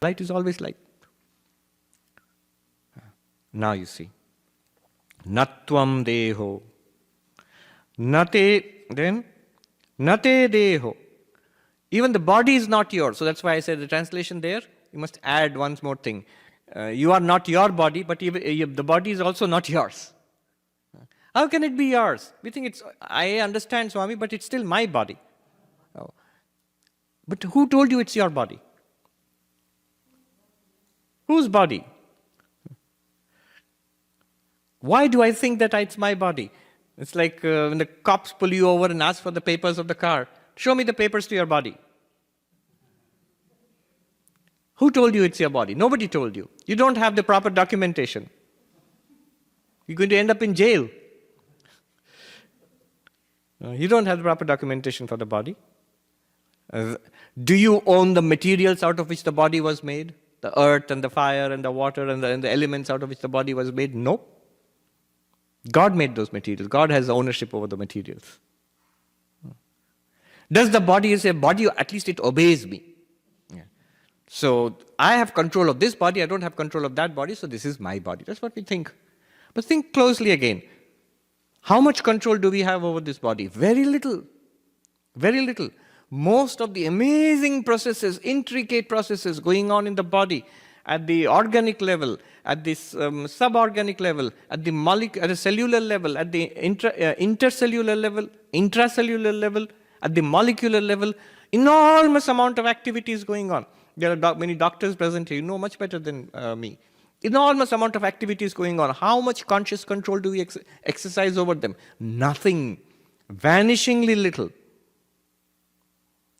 Light is always light. Now you see. Natvam deho. Nate, then? Nate deho. Even the body is not yours. So that's why I said the translation there, you must add one more thing. You are not your body, but the body is also not yours. How can it be yours? We think I understand, Swami, but it's still my body. Oh. But who told you it's your body? Whose body? Why do I think that it's my body? It's like when the cops pull you over and ask for the papers of the car. Show me the papers to your body. Who told you it's your body? Nobody told you. You don't have the proper documentation. You're going to end up in jail. You don't have the proper documentation for the body. Do you own the materials out of which the body was made? The earth and the fire and the water and the elements out of which the body was made? No. God made those materials. God has ownership over the materials. Does the body say, body, at least it obeys me? Yeah. So I have control of this body, I don't have control of that body, so this is my body. That's what we think. But think closely again. How much control do we have over this body? Very little. Very little. Most of the amazing processes, intricate processes going on in the body, at the organic level, at this suborganic level, at the cellular level, at the intercellular level, intracellular level, at the molecular level, enormous amount of activities going on. There are many doctors present here, you know much better than me. Enormous amount of activities going on. How much conscious control do we exercise over them? Nothing. Vanishingly little.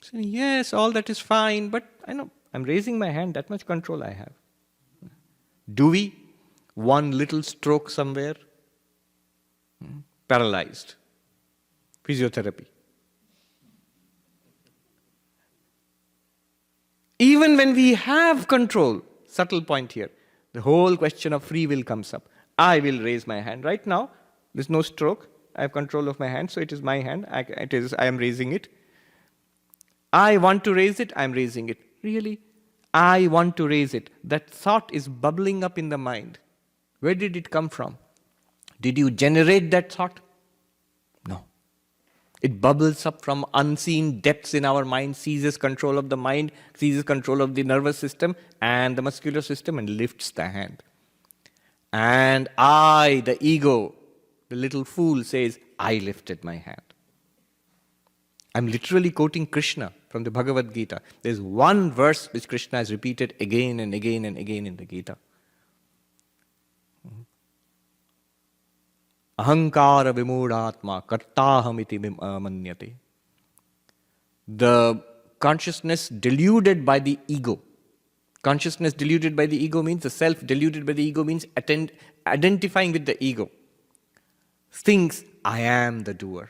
So, yes, all that is fine, but I know, I'm raising my hand, that much control I have. Do we? One little stroke somewhere? Paralyzed. Physiotherapy. Even when we have control, subtle point here, the whole question of free will comes up. I will raise my hand. Right now, there's no stroke. I have control of my hand, so it is my hand. I am raising it. I want to raise it, I am raising it. Really? I want to raise it. That thought is bubbling up in the mind. Where did it come from? Did you generate that thought? No. It bubbles up from unseen depths in our mind, seizes control of the mind, seizes control of the nervous system and the muscular system and lifts the hand. And I, the ego, the little fool says, I lifted my hand. I'm literally quoting Krishna from the Bhagavad Gita. There's one verse which Krishna has repeated again and again and again in the Gita. Ahankara vimūಢātmā kartāhamiti manyate. The consciousness deluded by the ego. Consciousness deluded by the ego means, the self deluded by the ego means identifying with the ego. Thinks, I am the doer.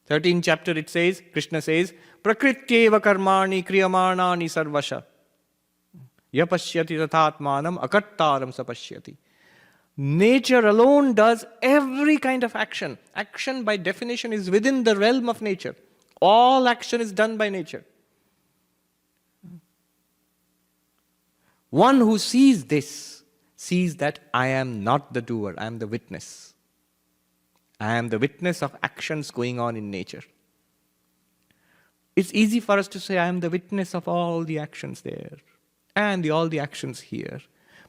13th chapter it says, Krishna says, Prakrityeva karmani kriyamanani sarvasha. Yapashyati tathatmanam akartaram sapashyati. Nature alone does every kind of action. Action by definition is within the realm of nature. All action is done by nature. One who sees this, sees that I am not the doer, I am the witness. I am the witness of actions going on in nature. It's easy for us to say, I am the witness of all the actions there and all the actions here.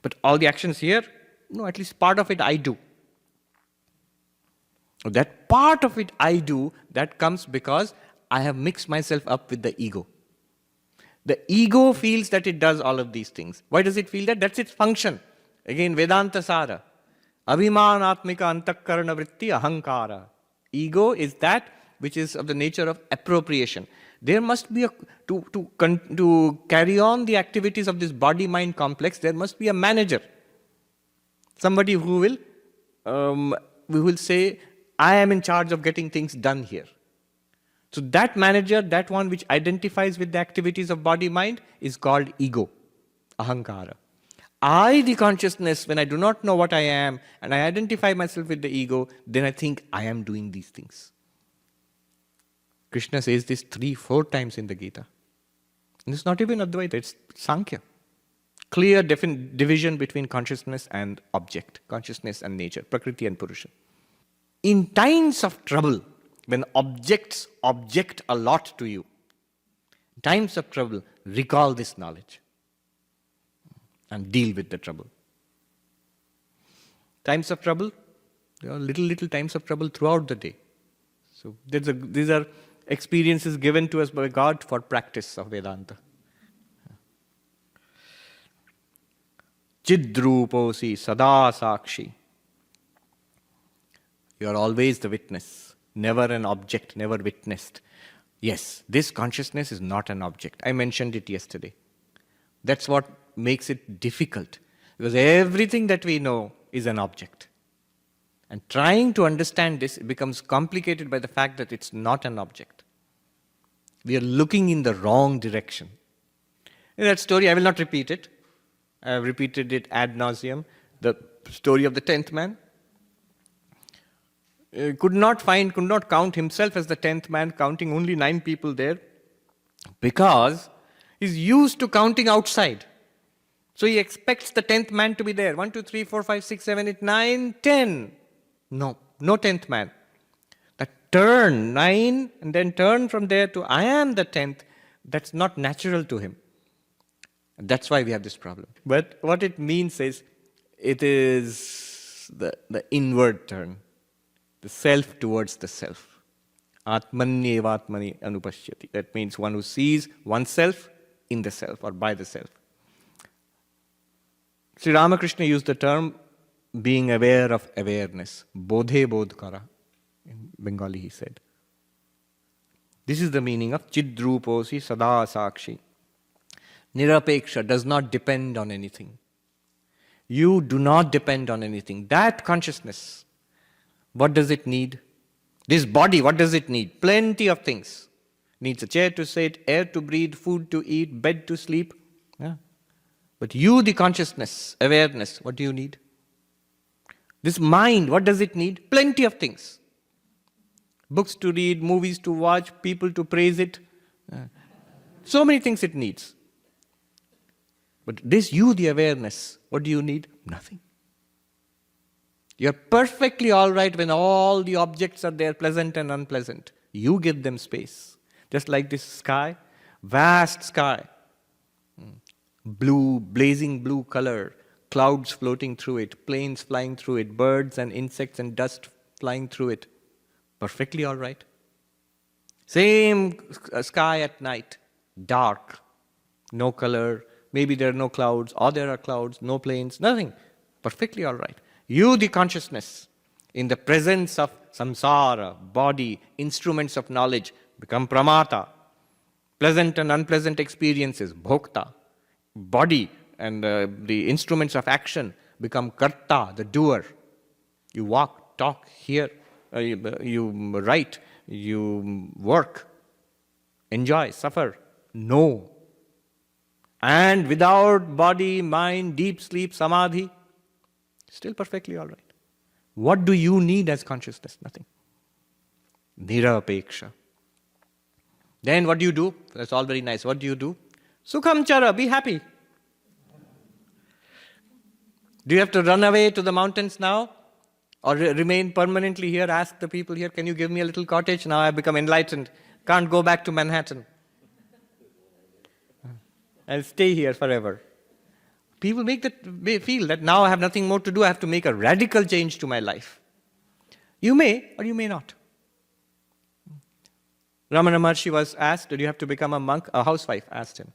But all the actions here, no, at least part of it I do. That part of it I do, that comes because I have mixed myself up with the ego. The ego feels that it does all of these things. Why does it feel that? That's its function. Again, Vedanta Sara. Abhimanatmika antakarana vritti ahankara. Ego is that which is of the nature of appropriation. There must be to carry on the activities of this body-mind complex, there must be a manager. Somebody who will say, I am in charge of getting things done here. So that manager, that one which identifies with the activities of body-mind is called ego, ahankara. I, the consciousness, when I do not know what I am, and I identify myself with the ego, then I think I am doing these things. Krishna says this 3-4 times in the Gita. And it's not even Advaita, it's Sankhya. Clear division between consciousness and object, consciousness and nature, Prakriti and Purusha. In times of trouble, when objects object a lot to you, times of trouble, recall this knowledge and deal with the trouble. Times of trouble, there are little times of trouble throughout the day. So these are experiences given to us by God for practice of Vedanta. Chidruposi sada sakshi. You are always the witness, never an object, never witnessed. Yes, this consciousness is not an object. I mentioned it yesterday. That's what makes it difficult, because everything that we know is an object. And trying to understand this becomes complicated by the fact that it's not an object. We are looking in the wrong direction. In that story, I will not repeat it. I have repeated it ad nauseum. The story of the 10th man. Could not count himself as the 10th man, counting only 9 people there, because he's used to counting outside. So he expects the 10th man to be there. 1, 2, 3, 4, 5, 6, 7, 8, 9, 10. No 10th man. That turn, 9, and then turn from there to I am the 10th, that's not natural to him. That's why we have this problem. But what it means is, it is the inward turn. The self towards the self. Atmanyevatmani anupashyati. That means one who sees oneself in the self or by the self. Sri Ramakrishna used the term being aware of awareness. Bodhe bodhkara. In Bengali he said. This is the meaning of chidruposi sada sakshi. Nirapeksha does not depend on anything. You do not depend on anything. That consciousness, what does it need? This body, what does it need? Plenty of things. Needs a chair to sit, air to breathe, food to eat, bed to sleep. Yeah. But you, the consciousness, awareness, what do you need? This mind, what does it need? Plenty of things. Books to read, movies to watch, people to praise it. So many things it needs. But this you, the awareness, what do you need? Nothing. You're perfectly all right when all the objects are there, pleasant and unpleasant. You give them space. Just like this sky, vast sky. Blue, blazing blue color, clouds floating through it, planes flying through it, birds and insects and dust flying through it. Perfectly all right. Same sky at night, dark, no color, maybe there are no clouds, or there are clouds, no planes, nothing. Perfectly all right. You, the consciousness, in the presence of samsara, body, instruments of knowledge, become pramata. Pleasant and unpleasant experiences, bhokta. Body and the instruments of action become karta, the doer. You walk, talk, hear, you write, you work, enjoy, suffer, know. And without body, mind, deep sleep, samadhi, still perfectly all right. What do you need as consciousness? Nothing. Nirapeksha. Then what do you do? That's all very nice. What do you do? Sukham chara, be happy. Do you have to run away to the mountains now? Or remain permanently here? Ask the people here, can you give me a little cottage? Now I've become enlightened. Can't go back to Manhattan. I'll stay here forever. People feel that now I have nothing more to do. I have to make a radical change to my life. You may or you may not. Ramana Maharshi was asked, did you have to become a monk? A housewife asked him.